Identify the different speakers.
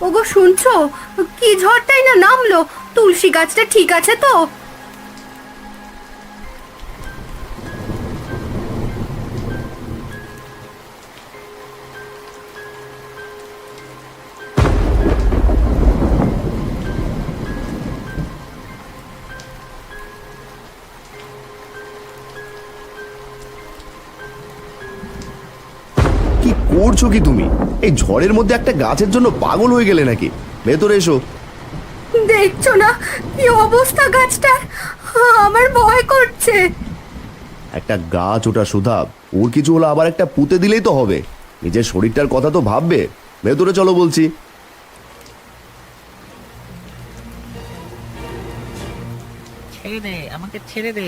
Speaker 1: ওগো শুনছো? কি ঝড়টাই না নামলো! তুলসী গাছটা ঠিক আছে তো?
Speaker 2: কি করছো কি তুমি? এই ঝড়ের মধ্যে একটা গাছের জন্য পাগল হয়ে গেলে নাকি? ভেতরে এসো।
Speaker 1: দেখছো না কি অবস্থা গাছটার? আমার ভয় করছে।
Speaker 2: একটা গাছ ওটা সুধা, ওর কিছু হলো আবার একটা পুঁতে দিলেই তো হবে। নিজের শরীরটার কথা তো ভাববে। ভেতরে চলো বলছি।
Speaker 3: ছেড়ে দে, আমাকে ছেড়ে দে।